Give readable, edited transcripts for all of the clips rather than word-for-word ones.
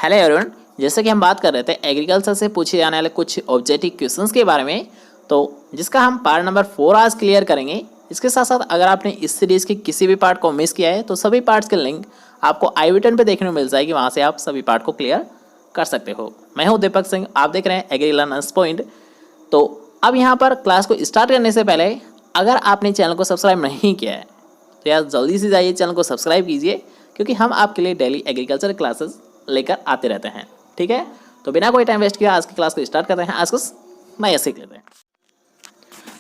Hello everyone, जैसे कि हम बात कर रहे थे एग्रीकल्चर से पूछे जाने वाले कुछ ऑब्जेक्टिव क्वेश्चंस के बारे में, तो जिसका हम पार्ट नंबर 4 आज क्लियर करेंगे। इसके साथ साथ अगर आपने इस सीरीज़ के किसी भी पार्ट को मिस किया है तो सभी पार्ट्स के लिंक आपको आई बटन पे देखने को मिल जाएगी, वहाँ से आप सभी पार्ट को क्लियर कर सकते हो। मैं हूँ दीपक सिंह, आप देख रहे हैं एग्री लर्नर्स पॉइंट। तो अब यहाँ पर क्लास को स्टार्ट करने से पहले अगर आपने चैनल को सब्सक्राइब नहीं किया है तो यार जल्दी से जाइए चैनल को सब्सक्राइब कीजिए, क्योंकि हम आपके लिए डेली एग्रीकल्चर क्लासेस लेकर आते रहते हैं। ठीक है, तो बिना कोई टाइम वेस्ट किए आज की क्लास को स्टार्ट करते हैं। आज कुछ नया सीख लेते हैं।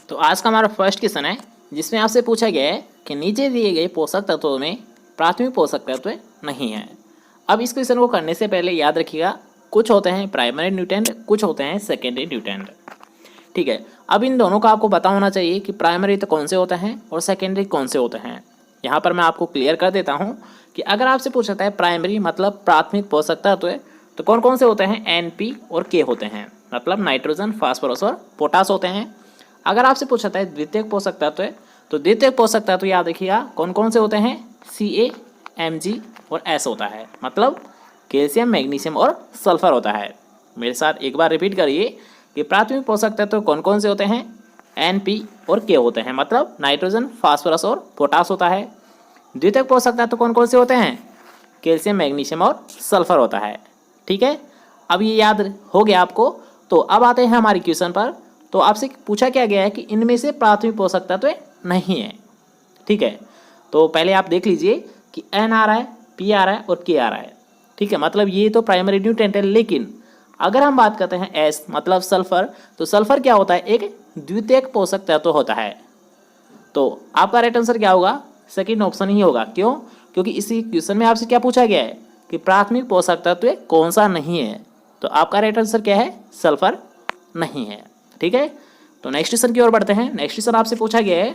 तो आज का हमारा फर्स्ट क्वेश्चन है, जिसमें आपसे पूछा गया है कि नीचे दिए गए पोषक तत्वों में प्राथमिक पोषक तत्व नहीं है। अब इस क्वेश्चन को करने से पहले याद रखिएगा, कुछ होते हैं प्राइमरी न्यूट्रेंट, कुछ होते हैं सेकेंडरी न्यूट्रेंट। ठीक है, अब इन दोनों का आपको पता होना चाहिए कि प्राइमरी तो कौन से होते हैं और सेकेंडरी कौन से होते हैं। यहाँ पर मैं आपको क्लियर कर देता हूँ कि अगर आपसे पूछा जाता है प्राइमरी मतलब प्राथमिक पोषक तत्व तो कौन कौन से होते हैं, NP और K होते हैं, मतलब नाइट्रोजन, फास्फोरस और पोटास होते हैं। अगर आपसे पूछा जाता है द्वितीयक पोषक तत्व तो द्वितीयक पोषक तत्व याद रखिएगा कौन कौन से होते हैं, Ca, Mg और S होता है, मतलब कैल्शियम, मैग्नीशियम और सल्फर होता है। मेरे साथ एक बार रिपीट करिए कि प्राथमिक पोषक तत्व कौन कौन से होते हैं, NP और K होते हैं, मतलब नाइट्रोजन, फास्फोरस और पोटास होता है। द्वितीयक पोषक तत्व कौन कौन से होते हैं, कैल्शियम, मैग्नीशियम और सल्फर होता है। ठीक है, अब ये याद हो गया आपको। तो अब आते हैं हमारी क्वेश्चन पर। तो आपसे पूछा क्या गया है कि इनमें से प्राथमिक पोषक तत्व नहीं है। ठीक है, तो पहले आप देख लीजिए कि N आ रहा है, P आ रहा है और K आ रहा है। ठीक है, मतलब ये तो प्राइमरी न्यूट्रेंट है, लेकिन अगर हम बात करते हैं S मतलब सल्फर, तो सल्फर क्या होता है, एक द्वितीयक पोषक तत्व होता है। तो आपका राइट आंसर क्या होगा, सेकंड ऑप्शन ही होगा। क्यों? क्योंकि इसी क्वेश्चन में आपसे क्या पूछा गया है कि प्राथमिक पोषक तत्व कौन सा नहीं है, तो आपका राइट आंसर क्या है, सल्फर नहीं है। ठीक है, तो नेक्स्ट क्वेश्चन की ओर बढ़ते हैं। नेक्स्ट क्वेश्चन आपसे पूछा गया है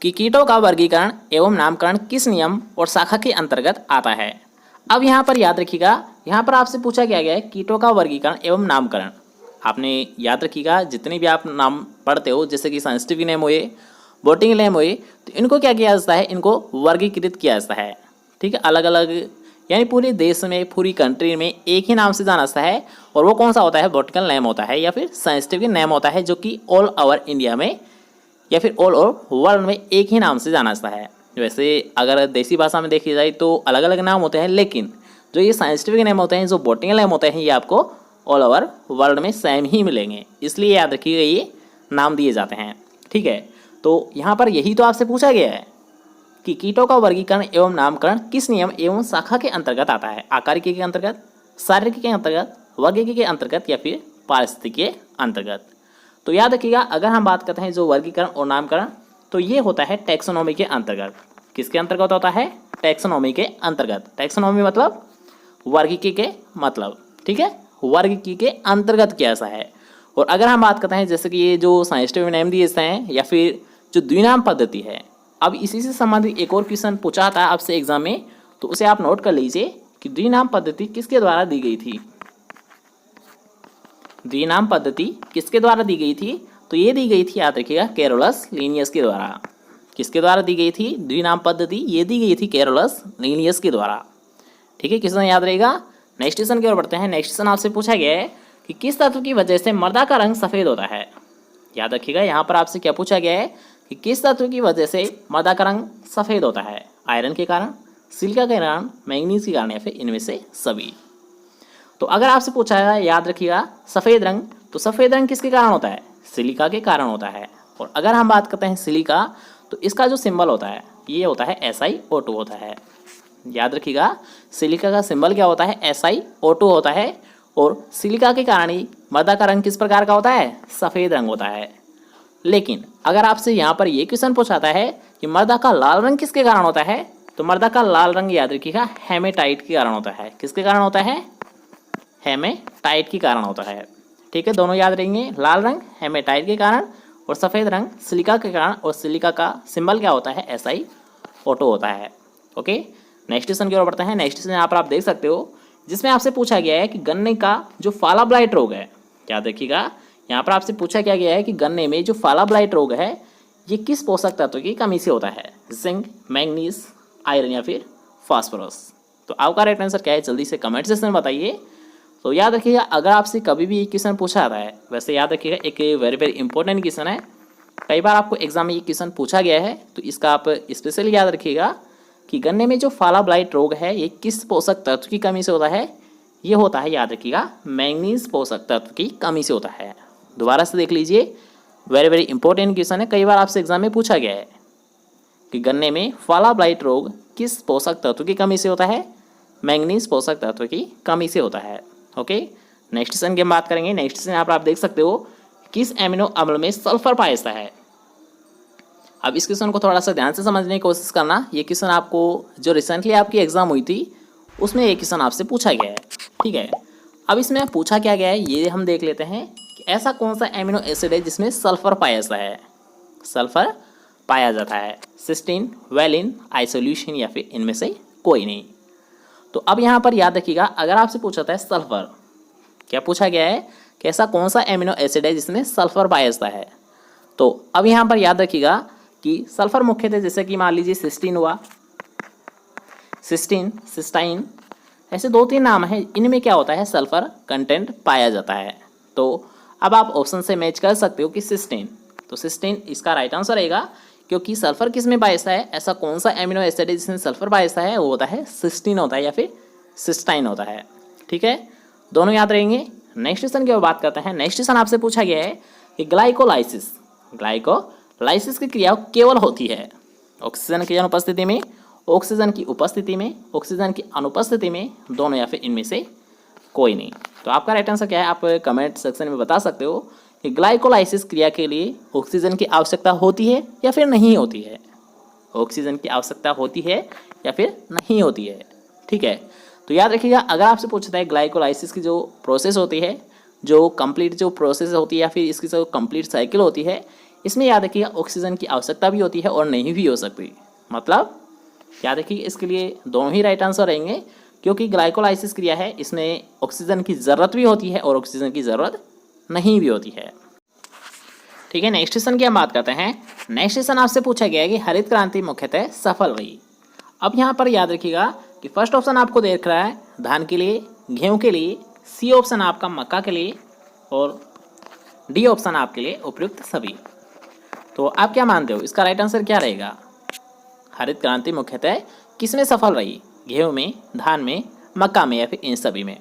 कि कीटों का वर्गीकरण एवं नामकरण किस नियम और शाखा के अंतर्गत आता है। अब यहाँ पर याद रखिएगा, यहाँ पर आपसे पूछा गया है कीटों का वर्गीकरण एवं नामकरण। आपने याद रखिएगा जितने भी आप नाम पढ़ते हो, जैसे कि साइंटिफिक नेम हुए, बोटिंग नेम हुए, तो इनको क्या किया जाता है, इनको वर्गीकृत किया जाता है। ठीक है, अलग अलग, यानी पूरे देश में, पूरी कंट्री में एक ही नाम से जाना जाता है, और वो कौन सा होता है, बॉटनिकल नेम होता है या फिर साइंटिफिक नेम होता है, जो कि ऑल ओवर इंडिया में या फिर ऑल ओवर वर्ल्ड में एक ही नाम से जाना जाता है। वैसे अगर देसी भाषा में देखी जाए तो अलग अलग नाम होते हैं, लेकिन जो ये साइंटिफिक नेम होते हैं, जो बॉटनिकल नेम होते हैं, ये आपको ऑल ओवर वर्ल्ड में सेम ही मिलेंगे, इसलिए याद रखिएगा ये नाम दिए जाते हैं। ठीक है, तो यहाँ पर यही तो आपसे पूछा गया है कि कीटों का वर्गीकरण एवं नामकरण किस नियम एवं शाखा के अंतर्गत आता है, आकारिकी के अंतर्गत, शारीरिक के अंतर्गत, वर्गीकी के अंतर्गत या फिर पारिस्थितिकी के अंतर्गत। तो याद रखिएगा अगर हम बात करते हैं जो वर्गीकरण और नामकरण, तो ये होता है टैक्सोनॉमी के अंतर्गत। किसके अंतर्गत होता है, टैक्सोनॉमी के अंतर्गत। टैक्सोनॉमी मतलब वर्गीकी के मतलब, ठीक है, वर्गीकी के अंतर्गत कैसा है। और अगर हम बात करते हैं जैसे कि ये जो साइंटिफिक नेम दिए हैं या फिर जो द्विनाम पद्धति है, अब इसी से संबंधित एक और क्वेश्चन पूछा था आपसे एग्जाम में, तो उसे आप नोट कर लीजिए कि द्विनाम पद्धति किसके द्वारा दी गई थी। द्विनाम पद्धति किसके द्वारा दी गई थी, तो ये दी गई थी, याद रखिएगा, कैरोलस लिनियस के द्वारा। किसके द्वारा दी गई थी द्विनाम पद्धति, ये दी गई थी कैरोलस लिनियस के द्वारा। ठीक है, क्वेश्चन याद रहेगा। नेक्स्ट क्वेश्चन की ओर बढ़ते हैं। नेक्स्ट क्वेश्चन आपसे पूछा गया है कि किस तत्व की वजह से मृदा का रंग सफ़ेद होता है। याद रखिएगा यहाँ पर आपसे क्या पूछा गया है कि किस तत्व की वजह से मृदा का रंग सफ़ेद होता है, आयरन के कारण, सिलिका के कारण, मैंगनीज के कारण या फिर इनमें से सभी। तो अगर आपसे पूछा है, याद रखिएगा, सफ़ेद रंग, तो सफ़ेद रंग किसके कारण होता है, सिलिका के कारण होता है। और अगर हम बात करते हैं सिलिका, तो इसका जो सिंबल होता है ये होता है SiO2 होता है। याद रखिएगा सिलिका का सिंबल क्या होता है, SiO2 होता है। और सिलिका के कारण ही मृदा का रंग किस प्रकार का होता है, सफ़ेद रंग होता है। लेकिन अगर आपसे यहाँ पर ये क्वेश्चन पूछाता है कि मृदा का लाल रंग किसके कारण होता है, तो मृदा का लाल रंग याद रखिएगा हेमेटाइट के कारण होता है। किसके कारण होता है, हेमेटाइट के कारण होता है। ठीक है, दोनों याद रहेंगे, लाल रंग हेमेटाइट के कारण और सफ़ेद रंग सिलिका के कारण। और सिलिका का सिंबल क्या होता है, SiO2 होता है। ओके, नेक्स्ट क्वेश्चन की ओर बढ़ते हैं। नेक्स्ट क्वेश्चन यहाँ पर आप देख सकते हो, जिसमें आपसे पूछा गया है कि गन्ने का जो फाला ब्लाइट रोग है, याद रखिएगा यहाँ पर आपसे पूछा क्या गया है कि गन्ने में जो फाला ब्लाइट रोग है ये किस पोषक तत्व की कमी से होता है, जिंक, मैंगनीज, आयरन या फिर फास्फोरस। तो आपका राइट आंसर क्या है, जल्दी से कमेंट सेक्शन में बताइए। तो याद रखिएगा, अगर आपसे कभी भी एक क्वेश्चन पूछा जाता है, वैसे याद रखिएगा एक वेरी वेरी इंपॉर्टेंट क्वेश्चन है, कई बार आपको एग्जाम में ये क्वेश्चन पूछा गया है, तो इसका आप स्पेशली याद रखिएगा कि गन्ने में जो फाला ब्लाइट रोग है ये किस पोषक तत्व की कमी से होता है। ये होता है, याद रखिएगा, मैंगनीज पोषक तत्व की कमी से होता है। दोबारा से देख लीजिए, वेरी वेरी इंपॉर्टेंट क्वेश्चन है, कई बार आपसे एग्जाम में पूछा गया है कि गन्ने में फाला ब्लाइट रोग किस पोषक तत्व की कमी से होता है, मैंगनीज पोषक तत्व की कमी से होता है। ओके, नेक्स्ट क्वेश्चन की हम बात करेंगे। नेक्स्ट क्वेश्चन यहाँ पर आप देख सकते हो, किस एमिनो अम्ल में सल्फर पाया जाता है। अब इस क्वेश्चन को थोड़ा सा ध्यान से समझने की कोशिश करना। ये क्वेश्चन आपको जो रिसेंटली आपकी एग्जाम हुई थी उसमें ये क्वेश्चन आपसे पूछा गया है, ठीक है। अब इसमें पूछा क्या गया है ये हम देख लेते हैं कि ऐसा कौन सा एमिनो एसिड है जिसमें सल्फर पाया जाता है। सल्फर पाया जाता है, सिस्टीन, वेलिन, आइसोल्यूशन या फिर इनमें से कोई नहीं। तो अब यहाँ पर याद रखिएगा, अगर आपसे पूछा था सल्फर, क्या पूछा गया है कि ऐसा कौन सा एमिनो एसिड है जिसमें सल्फर पाया जाता है। तो अब यहाँ पर याद रखिएगा कि सल्फर मुख्यतः जैसे कि मान लीजिए सिस्टीन हुआ, सिस्टीन, सिस्टाइन, ऐसे 2-3 नाम है, इनमें क्या होता है, सल्फर कंटेंट पाया जाता है। तो अब आप ऑप्शन से मैच कर सकते हो कि सिस्टीन, तो सिस्टीन इसका राइट आंसर रहेगा, क्योंकि सल्फर किस में पाया जाता है, ऐसा कौन सा एमिनो एसिड है जिसमें सल्फर पाया जाता है, वो होता है सिस्टीन होता है या फिर सिस्टाइन होता है, ठीक है। दोनों याद रहेंगे। नेक्स्ट क्वेश्चन की बात करते हैं। नेक्स्ट क्वेश्चन आपसे पूछा गया है कि ग्लाइकोलाइसिस की क्रिया केवल होती है ऑक्सीजन की अनुपस्थिति में, ऑक्सीजन की उपस्थिति में, ऑक्सीजन की अनुपस्थिति में, दोनों या फिर इनमें से कोई नहीं। तो आपका राइट आंसर क्या है, आप कमेंट सेक्शन में बता सकते हो कि ग्लाइकोलाइसिस क्रिया के लिए ऑक्सीजन की आवश्यकता होती है या फिर नहीं होती है। ऑक्सीजन की आवश्यकता होती है या फिर नहीं होती है, ठीक है। तो याद रखिएगा, अगर आपसे पूछता है ग्लाइकोलाइसिस की जो प्रोसेस होती है, जो कंप्लीट जो प्रोसेस होती है या फिर इसकी जो कंप्लीट साइकिल होती है, इसमें याद रखिएगा ऑक्सीजन की आवश्यकता भी होती है और नहीं भी हो सकती। मतलब याद रखिए, इसके लिए दोनों ही राइट आंसर रहेंगे, क्योंकि ग्लाइकोलाइसिस क्रिया है, इसमें ऑक्सीजन की ज़रूरत भी होती है और ऑक्सीजन की ज़रूरत नहीं भी होती है, ठीक है। नेक्स्ट क्वेश्चन की हम बात करते हैं। नेक्स्ट क्वेश्चन आपसे पूछा गया है कि हरित क्रांति मुख्यतः सफल रही। अब यहाँ पर याद रखिएगा कि फर्स्ट ऑप्शन आपको देख रहा है धान के लिए, गेहूं के लिए, सी ऑप्शन आपका मक्का के लिए और डी ऑप्शन आपके लिए उपयुक्त सभी। तो आप क्या मानते हो, इसका राइट आंसर क्या रहेगा। हरित क्रांति मुख्यतः किसमें सफल रही, गेहूं में, धान में, मक्का में या फिर इन सभी में।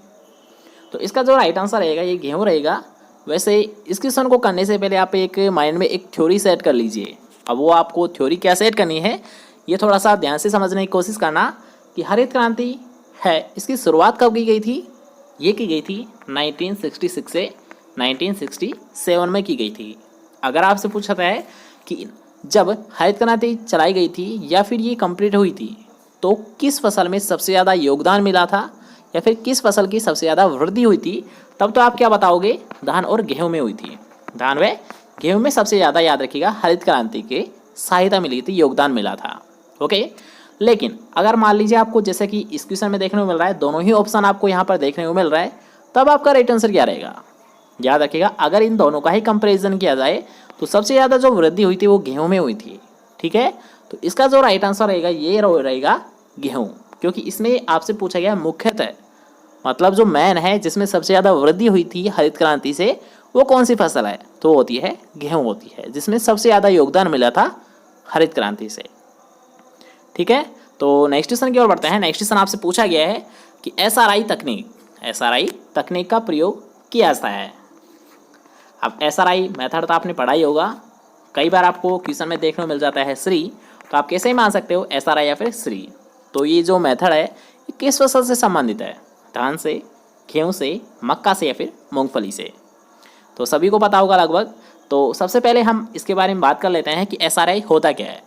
तो इसका जो राइट आंसर रहेगा ये गेहूं रहेगा। वैसे इस क्वेश्चन को करने से पहले आप एक माइंड में एक थ्योरी सेट कर लीजिए। अब वो आपको थ्योरी क्या सेट करनी है ये थोड़ा सा ध्यान से समझने की कोशिश करना कि हरित क्रांति है, इसकी शुरुआत कब की गई थी। ये की गई थी 1966 से 1967 में की गई थी। अगर आपसे पूछा है कि जब हरित क्रांति चलाई गई थी या फिर ये कंप्लीट हुई थी तो किस फसल में सबसे ज़्यादा योगदान मिला था या फिर किस फसल की सबसे ज़्यादा वृद्धि हुई थी, तब तो आप क्या बताओगे, धान और गेहूं में हुई थी। धान व गेहूं में सबसे ज़्यादा याद रखिएगा हरित क्रांति के सहायता मिली थी, योगदान मिला था, ओके। लेकिन अगर मान लीजिए आपको जैसे कि इस क्वेश्चन में देखने को मिल रहा है, दोनों ही ऑप्शन आपको यहाँ पर देखने को मिल रहा है, तब आपका राइट आंसर क्या रहेगा। याद रखिएगा, अगर इन दोनों का ही कंपैरिजन किया जाए तो सबसे ज़्यादा जो वृद्धि हुई थी वो गेहूं में हुई थी, ठीक है। तो इसका जो राइट आंसर रहेगा ये रहेगा गेहूं, क्योंकि इसमें आपसे पूछा गया मुख्यतः, मतलब जो मैन है जिसमें सबसे ज़्यादा वृद्धि हुई थी हरित क्रांति से, वो कौन सी फसल है, तो होती है गेहूं होती है, जिसमें सबसे ज़्यादा योगदान मिला था हरित क्रांति से, ठीक है। तो नेक्स्ट क्वेश्चन की ओर बढ़ते हैं। नेक्स्ट क्वेश्चन आपसे पूछा गया है कि एसआरआई तकनीक का प्रयोग किया जाता है। अब एसआरआई मेथड तो आपने पढ़ा ही होगा, कई बार आपको क्वेश्चन में देखने को मिल जाता है श्री, तो आप कैसे ही मान सकते हो एसआरआई या फिर श्री। तो ये जो मेथड है ये किस फसल से संबंधित है, धान से, गेहूं से, मक्का से या फिर मूंगफली से। तो सभी को पता होगा लगभग। तो सबसे पहले हम इसके बारे में बात कर लेते हैं कि एसआरआई होता क्या है।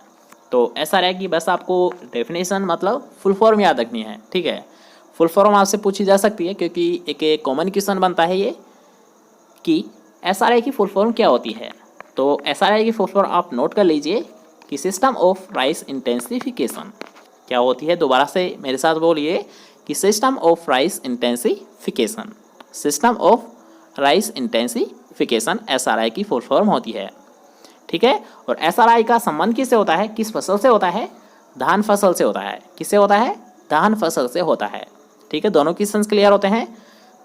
तो एसआरआई की बस आपको डेफिनेशन मतलब फुल फॉर्म याद रखनी है, ठीक है। फुल फॉर्म आपसे पूछी जा सकती है क्योंकि एक कॉमन क्वेश्चन बनता है ये कि एसआरआई की फुल फॉर्म क्या होती है। तो एसआरआई की फुल फॉर्म आप नोट कर लीजिए कि सिस्टम ऑफ राइस इंटेंसिफिकेशन क्या होती है। दोबारा से मेरे साथ बोलिए कि system of rice intensification, system of rice intensification SRI की फुल फॉर्म होती है, ठीक है। और एसआरआई का संबंध किससे होता है, किस फसल से होता है, धान फसल से होता है। किससे होता है, धान फसल से होता है। ठीक है, दोनों क्वेश्चन क्लियर होते हैं।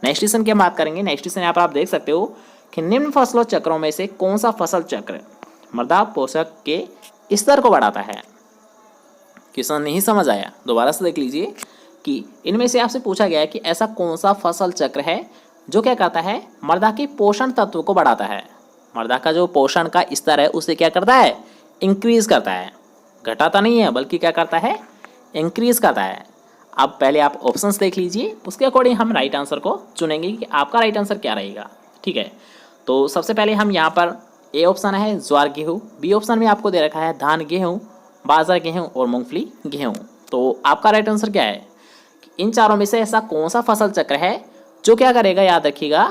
नेक्स्ट क्वेश्चन की हम बात करेंगे। नेक्स्ट क्वेश्चन यहाँ पर आप देख सकते हो कि निम्न फसलों चक्रों में से कौन सा फसल चक्र मृदा पोषक के स्तर को बढ़ाता है। क्वेश्चन नहीं समझ आया, दोबारा से देख लीजिए कि इनमें से आपसे पूछा गया है कि ऐसा कौन सा फसल चक्र है जो क्या करता है, मृदा के पोषण तत्व को बढ़ाता है। मृदा का जो पोषण का स्तर है उसे क्या करता है, इंक्रीज करता है, घटाता नहीं है बल्कि क्या करता है, इंक्रीज करता है। अब पहले आप ऑप्शंस देख लीजिए, उसके अकॉर्डिंग हम राइट आंसर को चुनेंगे कि आपका राइट आंसर क्या रहेगा। ठीक है, तो सबसे पहले हम यहाँ पर ए ऑप्शन है ज्वार गेहूँ, बी ऑप्शन में आपको दे रखा है धान गेहूँ, बाजरा गेहूँ और मूंगफली गेहूँ। तो आपका राइट आंसर क्या है कि इन चारों में से ऐसा कौन सा फसल चक्र है जो क्या करेगा, याद रखिएगा,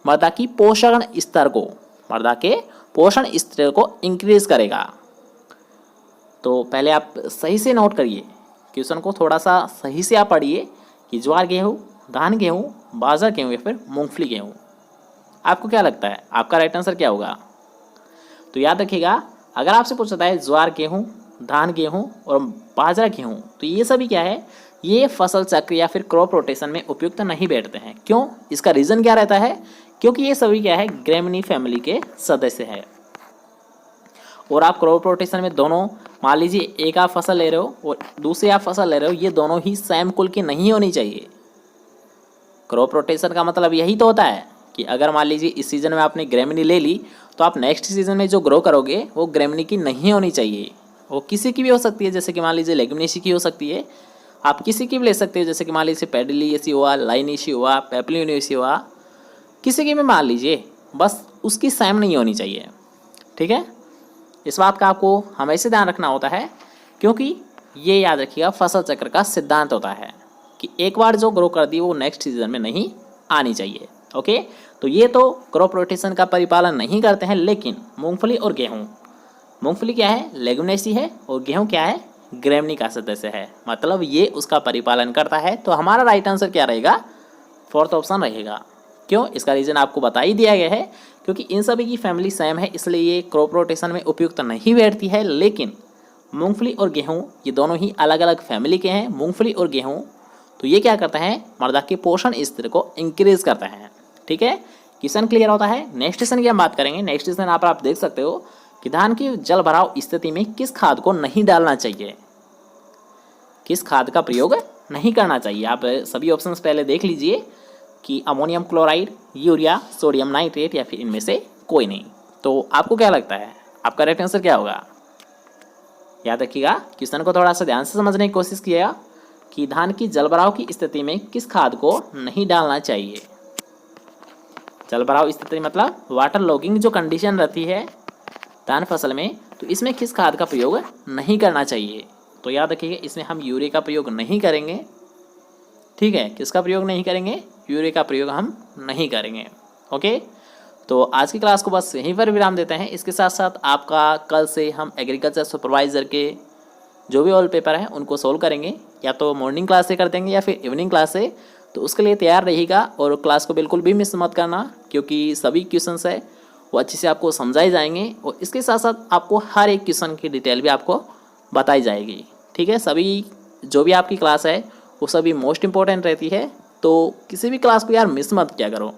मृदा की पोषण स्तर को, मृदा के पोषण स्तर को इंक्रीज करेगा। तो पहले आप सही से नोट करिए, क्वेश्चन को थोड़ा सा सही से आप पढ़िए कि ज्वार गेहूँ, धान गेहूँ, बाजरा गेहूँ या फिर मूंगफली गेहूँ। आपको क्या लगता है आपका राइट आंसर क्या होगा। तो याद रखिएगा, अगर आपसे पूछता है ज्वार गेहूँ, धान गेहूँ और बाजरा गेहूँ, तो ये सभी क्या है, ये फसल चक्र या फिर क्रॉप रोटेशन में उपयुक्त नहीं बैठते हैं। क्यों, इसका रीज़न क्या रहता है, क्योंकि ये सभी क्या है, ग्रेमिनी फैमिली के सदस्य है। और आप क्रॉप रोटेशन में दोनों, मान लीजिए एक आप फसल ले रहे हो और दूसरी आप फसल ले रहे हो, ये दोनों ही सेम कुल की नहीं होनी चाहिए। क्रॉप रोटेशन का मतलब यही तो होता है कि अगर मान लीजिए इस सीज़न में आपने ग्रेमिनी ले ली तो आप नेक्स्ट सीज़न में जो ग्रो करोगे वो ग्रेमिनी की नहीं होनी चाहिए। वो किसी की भी हो सकती है, जैसे कि मान लीजिए लेग्यूमिनेसी की हो सकती है, आप किसी की भी ले सकते हो, जैसे कि मान लीजिए पेडिलिएसी हुआ, लाइनेसी हुआ, पेपलिनेसी हुआ, किसी की भी मान लीजिए, बस उसकी सेम नहीं होनी चाहिए। ठीक है, इस बात का आपको हमेशा ध्यान रखना होता है, क्योंकि ये याद रखिएगा फसल चक्र का सिद्धांत होता है कि एक बार जो ग्रो कर दी वो नेक्स्ट सीजन में नहीं आनी चाहिए। ओके, तो ये तो क्रॉप रोटेशन का परिपालन नहीं करते हैं, लेकिन मूंगफली और गेहूँ, मूंगफली क्या है, लेग्यूमिनेसी है, और गेहूँ क्या है, ग्रेमिनी का सदस्य है, मतलब ये उसका परिपालन करता है। तो हमारा राइट आंसर क्या रहेगा, फोर्थ ऑप्शन रहेगा। क्यों, इसका रीज़न आपको बता ही दिया गया है, क्योंकि इन सभी की फैमिली सेम है, इसलिए ये क्रॉप रोटेशन में उपयुक्त नहीं बैठती है। लेकिन मूंगफली और गेहूँ ये दोनों ही अलग अलग फैमिली के हैं, मूंगफली और गेहूँ, तो ये क्या करता है, मृदा के पोषण स्तर को इंक्रीज करता है। ठीक है, क्वेश्चन क्लियर होता है। नेक्स्ट क्वेश्चन की हम बात करेंगे। नेक्स्ट क्वेश्चन यहाँ पर आप देख सकते हो कि धान की जल भराव स्थिति में किस खाद को नहीं डालना चाहिए, किस खाद का प्रयोग नहीं करना चाहिए। आप सभी ऑप्शंस पहले देख लीजिए कि ammonium chloride, urea, sodium nitrate या फिर इनमें से कोई नहीं। तो आपको क्या लगता है आपका राइट आंसर क्या होगा। याद रखिएगा, क्वेश्चन को थोड़ा सा ध्यान से समझने की कोशिश किया कि धान की जलभराव की स्थिति में किस खाद को नहीं डालना चाहिए। जलभराव स्थिति मतलब वाटर लॉगिंग जो कंडीशन रहती है धान फसल में, तो इसमें किस खाद का प्रयोग नहीं करना चाहिए। तो याद रखिएगा, इसमें हम यूरिया का प्रयोग नहीं करेंगे। ठीक है, किसका प्रयोग नहीं करेंगे, यूरिया का प्रयोग हम नहीं करेंगे। ओके, तो आज की क्लास को बस यहीं पर विराम देते हैं। इसके साथ साथ आपका कल से हम एग्रीकल्चर सुपरवाइज़र के जो भी ऑल पेपर हैं उनको सोल्व करेंगे, या तो मॉर्निंग क्लास से कर देंगे या फिर इवनिंग क्लास से। तो उसके लिए तैयार रहिएगा और क्लास को बिल्कुल भी मिस मत करना, क्योंकि सभी क्वेश्चंस है वो अच्छे से आपको समझाए जाएंगे और इसके साथ साथ आपको हर एक क्वेश्चन की डिटेल भी आपको बताई जाएगी। ठीक है, सभी जो भी आपकी क्लास है वो सभी मोस्ट इम्पोर्टेंट रहती है, तो किसी भी क्लास को यार मिस मत किया करो।